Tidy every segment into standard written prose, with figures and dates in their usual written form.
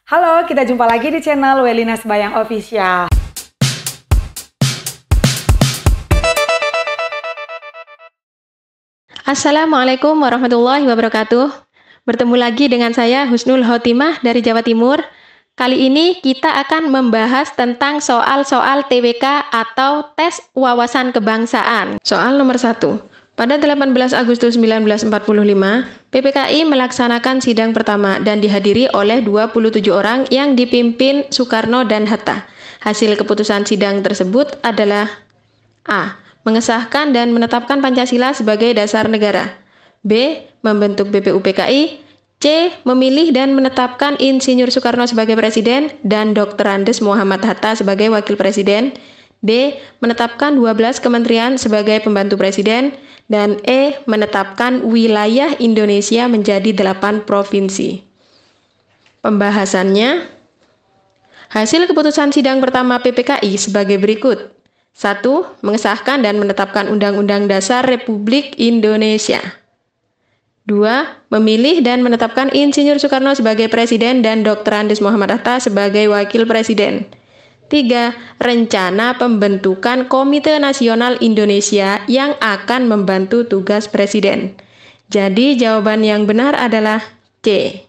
Halo, kita jumpa lagi di channel Welina Sembayang Official. Assalamualaikum warahmatullahi wabarakatuh. Bertemu lagi dengan saya Husnul Khotimah dari Jawa Timur. Kali ini kita akan membahas tentang soal-soal TWK atau tes wawasan kebangsaan. Soal nomor 1. Pada 18 Agustus 1945, PPKI melaksanakan sidang pertama dan dihadiri oleh 27 orang yang dipimpin Soekarno dan Hatta. Hasil keputusan sidang tersebut adalah A. Mengesahkan dan menetapkan Pancasila sebagai dasar negara. B. Membentuk BPUPKI. C. Memilih dan menetapkan Insinyur Soekarno sebagai Presiden dan Dr. Andes Muhammad Hatta sebagai Wakil Presiden. D. Menetapkan 12 kementerian sebagai pembantu Presiden. Dan E. Menetapkan wilayah Indonesia menjadi 8 provinsi. Pembahasannya, hasil keputusan sidang pertama PPKI sebagai berikut. 1. Mengesahkan dan menetapkan Undang-Undang Dasar Republik Indonesia. 2. Memilih dan menetapkan Insinyur Soekarno sebagai Presiden dan Dr. Andes Muhammad Hatta sebagai Wakil Presiden. 3. Rencana pembentukan Komite Nasional Indonesia yang akan membantu tugas Presiden. Jadi jawaban yang benar adalah C,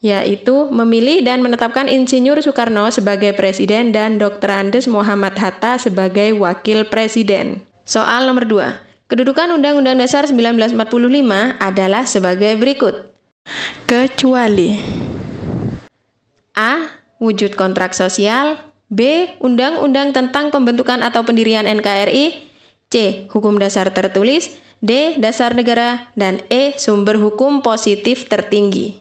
yaitu memilih dan menetapkan Insinyur Soekarno sebagai Presiden dan Dr. Andes Muhammad Hatta sebagai Wakil Presiden. Soal nomor 2. Kedudukan Undang-Undang Dasar 1945 adalah sebagai berikut. Kecuali A. Wujud kontrak sosial. B. Undang-undang tentang pembentukan atau pendirian NKRI. C. Hukum dasar tertulis. D. Dasar negara. Dan E. Sumber hukum positif tertinggi.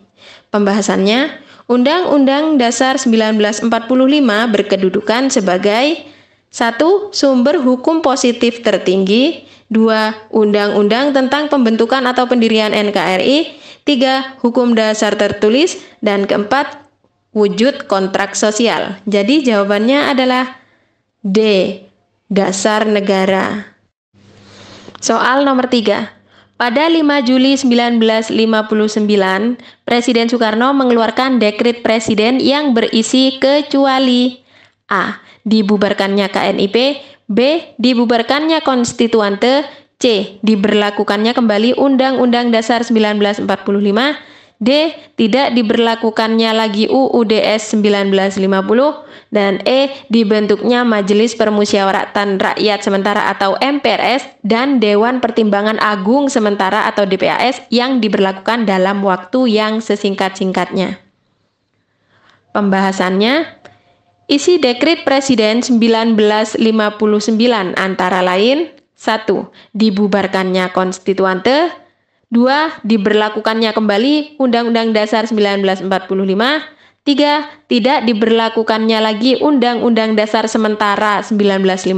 Pembahasannya, Undang-Undang Dasar 1945 berkedudukan sebagai 1. Sumber hukum positif tertinggi. 2. Undang-Undang tentang pembentukan atau pendirian NKRI. 3. Hukum dasar tertulis. Dan keempat, wujud kontrak sosial. Jadi jawabannya adalah D. Dasar negara. Soal nomor 3. Pada 5 Juli 1959, Presiden Soekarno mengeluarkan dekret presiden yang berisi kecuali A. Dibubarkannya KNIP. B. Dibubarkannya Konstituante. C. Diberlakukannya kembali Undang-Undang Dasar 1945. D. Tidak diberlakukannya lagi UUDS 1950. Dan E. Dibentuknya Majelis Permusyawaratan Rakyat Sementara atau MPRS dan Dewan Pertimbangan Agung Sementara atau DPAS yang diberlakukan dalam waktu yang sesingkat-singkatnya. Pembahasannya, isi dekret Presiden 1959 antara lain 1. Dibubarkannya Konstituante. 2. Diberlakukannya kembali Undang-Undang Dasar 1945. 3. Tidak diberlakukannya lagi Undang-Undang Dasar Sementara 1950.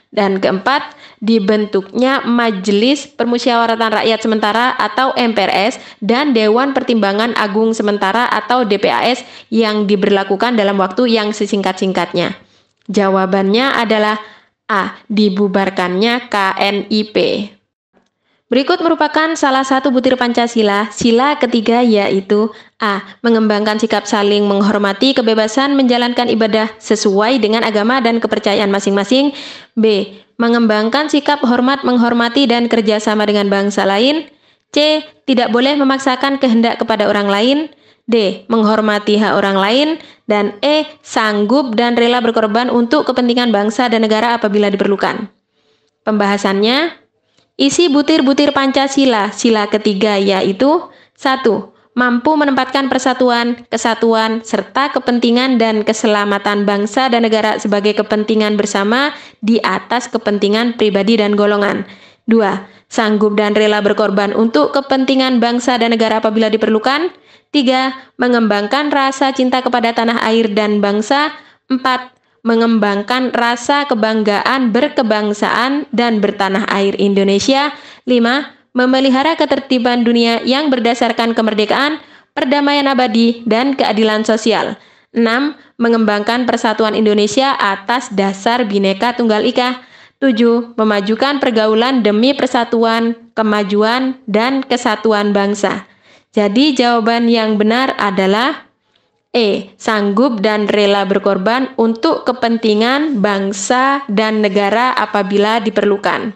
Dan keempat, dibentuknya Majelis Permusyawaratan Rakyat Sementara atau MPRS dan Dewan Pertimbangan Agung Sementara atau DPAS yang diberlakukan dalam waktu yang sesingkat-singkatnya. Jawabannya adalah A. Dibubarkannya KNIP. Berikut merupakan salah satu butir Pancasila, sila ketiga yaitu A. Mengembangkan sikap saling menghormati kebebasan menjalankan ibadah sesuai dengan agama dan kepercayaan masing-masing. B. Mengembangkan sikap hormat menghormati dan kerjasama dengan bangsa lain. C. Tidak boleh memaksakan kehendak kepada orang lain. D. Menghormati hak orang lain. Dan E. Sanggup dan rela berkorban untuk kepentingan bangsa dan negara apabila diperlukan. Pembahasannya, isi butir-butir Pancasila, sila ketiga yaitu 1. Mampu menempatkan persatuan, kesatuan, serta kepentingan dan keselamatan bangsa dan negara sebagai kepentingan bersama di atas kepentingan pribadi dan golongan. 2. Sanggup dan rela berkorban untuk kepentingan bangsa dan negara apabila diperlukan. 3. Mengembangkan rasa cinta kepada tanah air dan bangsa. 4. Mengembangkan rasa kebanggaan berkebangsaan dan bertanah air Indonesia. 5. Memelihara ketertiban dunia yang berdasarkan kemerdekaan, perdamaian abadi, dan keadilan sosial. 6. Mengembangkan persatuan Indonesia atas dasar Bhinneka Tunggal Ika. 7. Memajukan pergaulan demi persatuan, kemajuan, dan kesatuan bangsa. Jadi jawaban yang benar adalah E. Sanggup dan rela berkorban untuk kepentingan bangsa dan negara apabila diperlukan.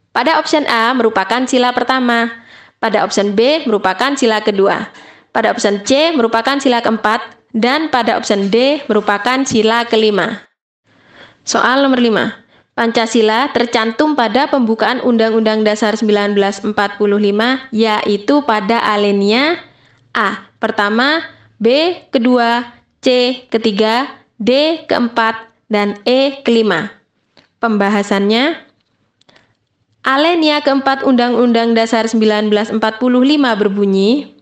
Pada opsi A merupakan sila pertama, pada opsi B merupakan sila kedua, pada opsi C merupakan sila keempat, dan pada opsi D merupakan sila kelima. Soal nomor 5. Pancasila tercantum pada pembukaan Undang-Undang Dasar 1945, yaitu pada alinea A. Pertama, B. Kedua, C. Ketiga, D. Keempat, dan E. Kelima. Pembahasannya, alinea keempat Undang-Undang Dasar 1945 berbunyi,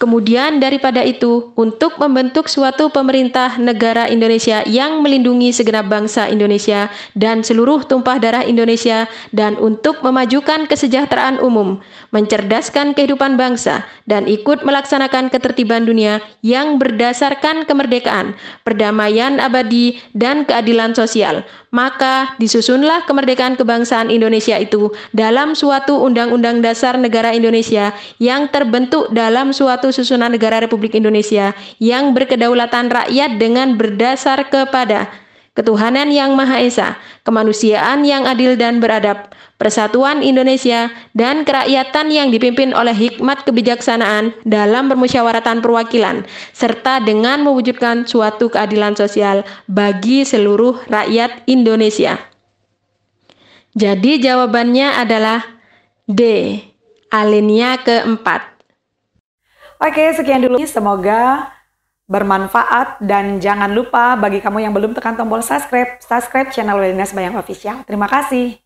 kemudian daripada itu, untuk membentuk suatu pemerintah negara Indonesia yang melindungi segenap bangsa Indonesia dan seluruh tumpah darah Indonesia, dan untuk memajukan kesejahteraan umum, mencerdaskan kehidupan bangsa, dan ikut melaksanakan ketertiban dunia yang berdasarkan kemerdekaan, perdamaian abadi, dan keadilan sosial. Maka disusunlah kemerdekaan kebangsaan Indonesia itu dalam suatu Undang-Undang Dasar Negara Indonesia yang terbentuk dalam suatu susunan negara Republik Indonesia yang berkedaulatan rakyat dengan berdasar kepada ketuhanan yang Maha Esa, kemanusiaan yang adil dan beradab, persatuan Indonesia, dan kerakyatan yang dipimpin oleh hikmat kebijaksanaan dalam permusyawaratan perwakilan, serta dengan mewujudkan suatu keadilan sosial bagi seluruh rakyat Indonesia. Jadi jawabannya adalah D, alinea keempat. Oke, sekian dulu. Semoga bermanfaat dan jangan lupa bagi kamu yang belum tekan tombol subscribe channel Welinas Bayang Official. Terima kasih.